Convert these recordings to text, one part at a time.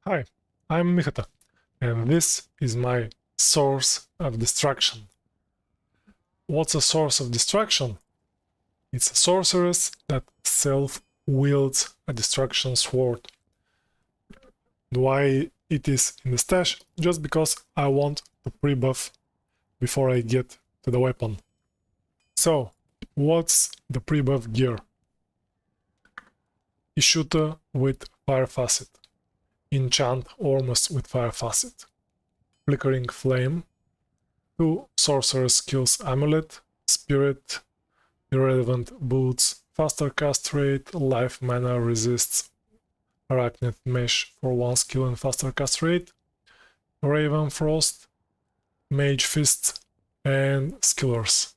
Hi, I'm Mihata, and this is my source of distraction. What's a source of distraction? It's a sorceress that self-wields a distraction sword. Why it is in the stash? Just because I want to pre-buff before I get to the weapon. So, what's the pre-buff gear? Ishuta with Fire Facet. Enchant Ormus with Fire Facet. Flickering Flame. 2 Sorceress skills Amulet, Spirit, Irrelevant Boots, faster cast rate, life mana resists Arachnid Mesh for 1 skill and faster cast rate, Raven Frost, Mage Fist, and Skillers,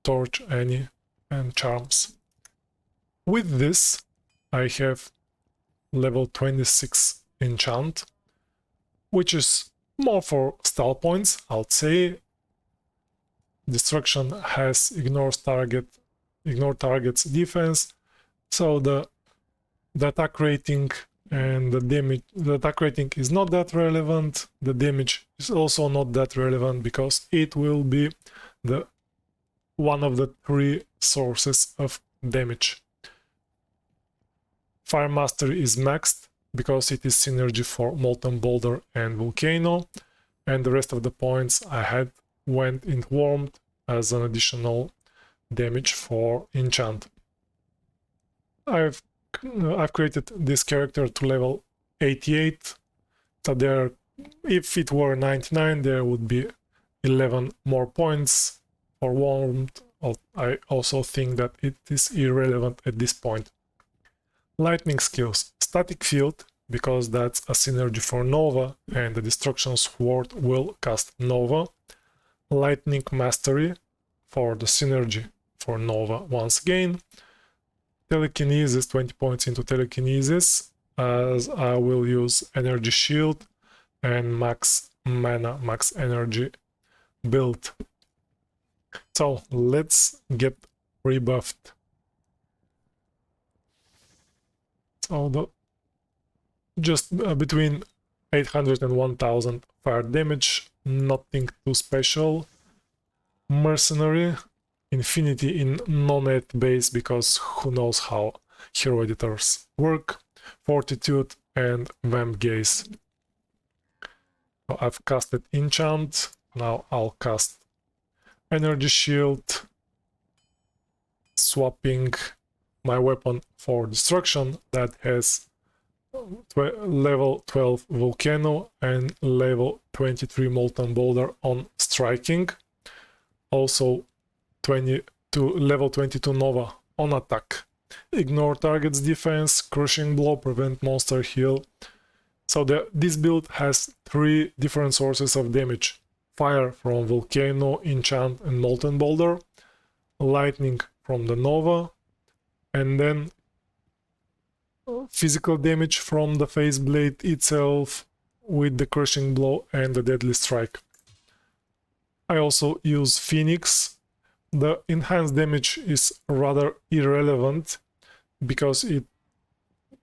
Torch, Annie, and Charms. With this, I have level 26 Enchant, which is more for style points, I would say. Destruction has ignore target's defense, so the attack rating and the attack rating is not that relevant. The damage is also not that relevant because it will be the one of the 3 sources of damage. Fire Mastery is maxed because it is synergy for Molten Bolder and Volcano, and the rest of the points I had went in Warmth as an additional damage for enchant. I've created this character to level 88, so there, if it were 99, there would be 11 more points for Warmth. I also think that it is irrelevant at this point. Lightning skills. Static Field, because that's a synergy for Nova, and the Destruction Sword will cast Nova. Lightning Mastery, for the synergy for Nova once again. Telekinesis, 20 points into Telekinesis, as I will use Energy Shield and max mana, max energy build. So let's get rebuffed. So just between 800 and 1000 fire damage, nothing too special. Mercenary, Infinity in non-net base, because who knows how hero editors work. Fortitude and Vamp Gaze. So I've casted Enchant, now I'll cast Energy Shield, swapping my weapon for Destruction that has level 12 Volcano and level 23 Molten Bolder on striking. Also level 22 Nova on attack. Ignore target's defense, crushing blow, prevent monster heal. So this build has 3 different sources of damage. Fire from Volcano, Enchant and Molten Bolder. Lightning from the Nova. And then physical damage from the Face Blade itself with the crushing blow and the deadly strike. I also use Phoenix. The enhanced damage is rather irrelevant because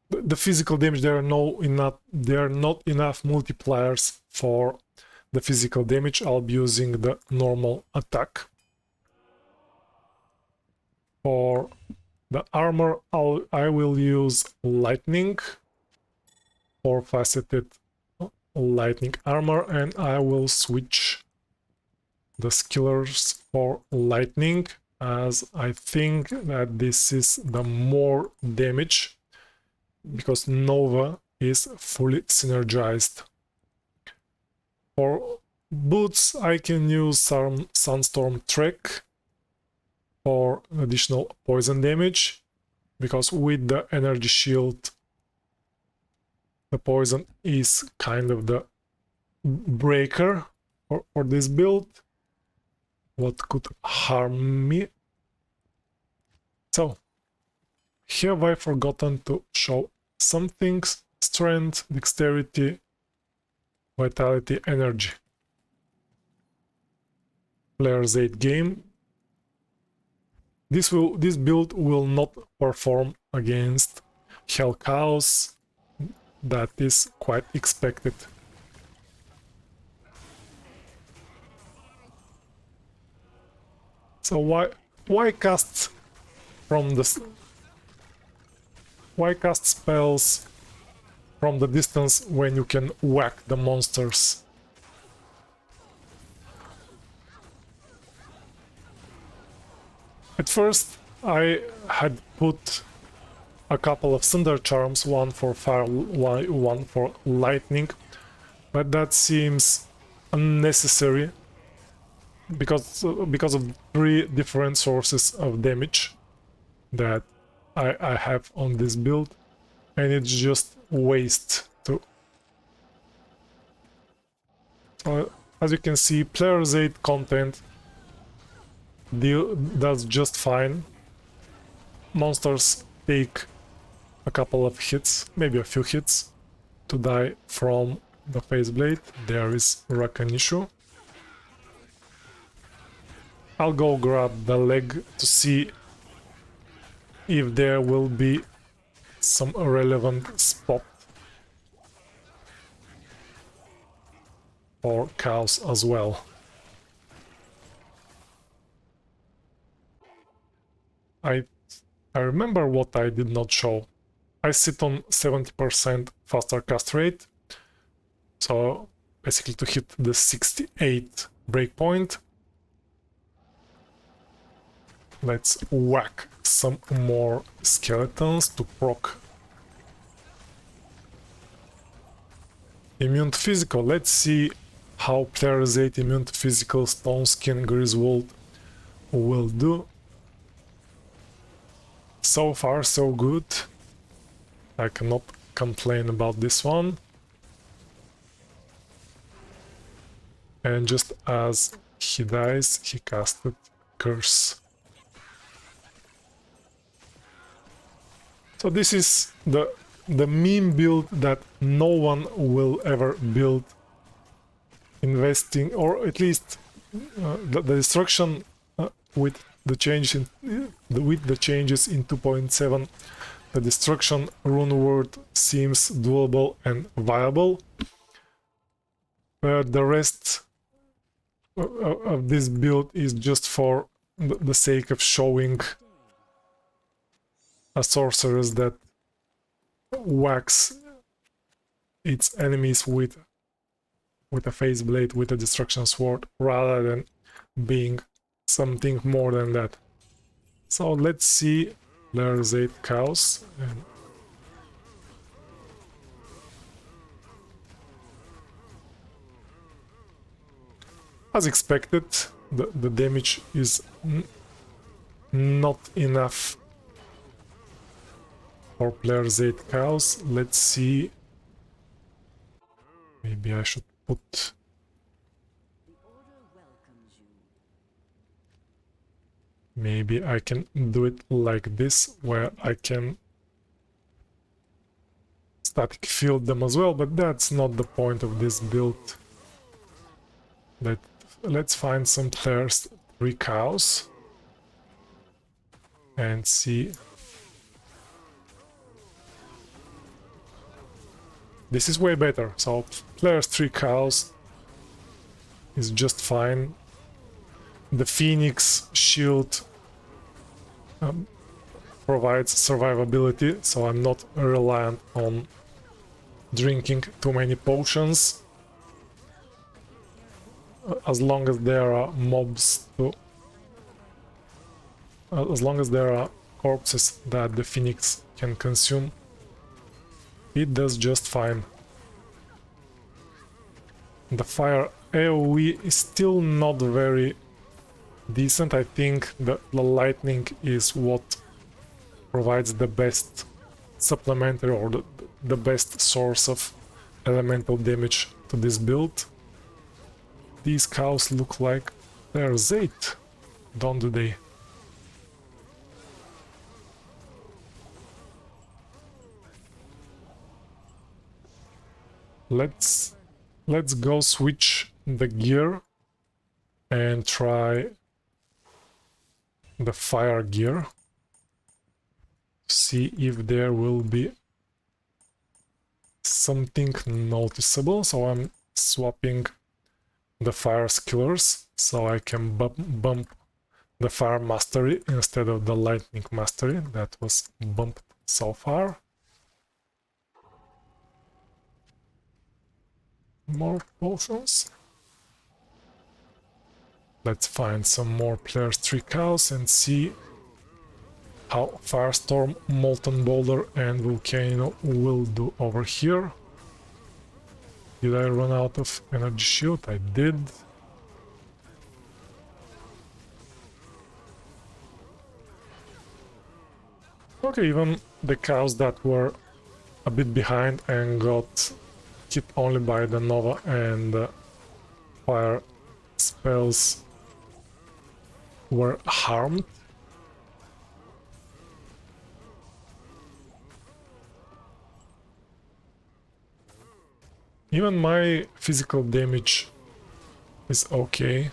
the physical damage, there are not enough multipliers for the physical damage. I'll be using the normal attack. For the armor, I will use lightning, 4-faceted lightning armor, and I will switch the skillers for lightning, as I think that this is the more damage because Nova is fully synergized. For boots, I can use some Sunstorm Trek for additional poison damage, because with the energy shield the poison is kind of the breaker for this build. What could harm me? So, have I forgotten to show some things? Strength, dexterity, vitality, energy. Player's 8 game. This build will not perform against Hell Chaos, that is quite expected. So why cast from the why cast spells from the distance when you can whack the monsters? At first I had put a couple of Thunder Charms, one for fire, one for lightning, but that seems unnecessary because of 3 different sources of damage that I have on this build, and it's just waste to. As you can see, player's aid content does just fine. Monsters take a couple of hits, maybe a few hits, to die from the Face Blade. There is Rakanishu. I'll go grab the leg to see if there will be some relevant spot for cows as well. I remember what I did not show. I sit on 70% faster cast rate, so basically to hit the 68 breakpoint. Let's whack some more skeletons to proc. Immune to physical. Let's see how player's 8 immune to physical Stone Skin Griswold will do. So far so good. I cannot complain about this one. And just as he dies, he casted Curse. So this is the meme build that no one will ever build, investing, or at least the destruction with the change in with the changes in 2.7. The destruction runeword seems doable and viable, but the rest of this build is just for the sake of showing a sorceress that whacks its enemies with a face blade, with a destruction sword, rather than being something more than that. So let's see. There's 8 cows. And as expected, the damage is not enough for player's 8 cows. Let's see. Maybe I should put... Maybe I can do it like this, where I can static field them as well, but that's not the point of this build. Let's find some players 3 cows and see. This is way better. So players 3 cows is just fine. The Phoenix shield provides survivability, so I'm not reliant on drinking too many potions. As long as there are mobs to... as long as there are corpses that the Phoenix can consume, it does just fine. The fire AoE is still not very decent. I think the lightning is what provides the best supplementary, or the best source of elemental damage to this build. These cows look like they're Zayt, don't they? Let's go switch the gear and try the fire gear. See if there will be something noticeable, so I'm swapping the fire skillers so I can bump the fire mastery instead of the lightning mastery that was bumped so far. More potions. Let's find some more players' trickhouse and see how Firestorm, Molten Bolder and Volcano will do over here. Did I run out of energy shield? I did. Okay, even the cows that were a bit behind and got hit only by the Nova and fire spells were harmed. Even my physical damage is okay.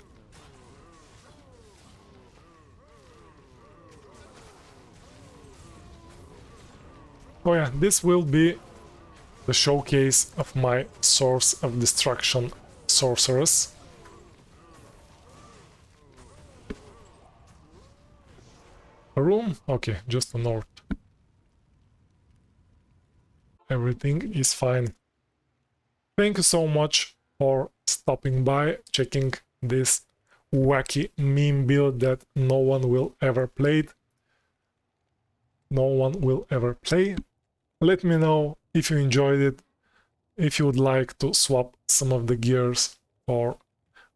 Oh yeah, this will be the showcase of my Source of Destruction Sorceress. A room? Okay, just a north. Everything is fine. Thank you so much for stopping by, checking this wacky meme build that no one will ever play. No one will ever play. Let me know if you enjoyed it, if you would like to swap some of the gears for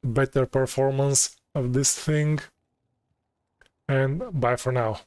better performance of this thing. And bye for now.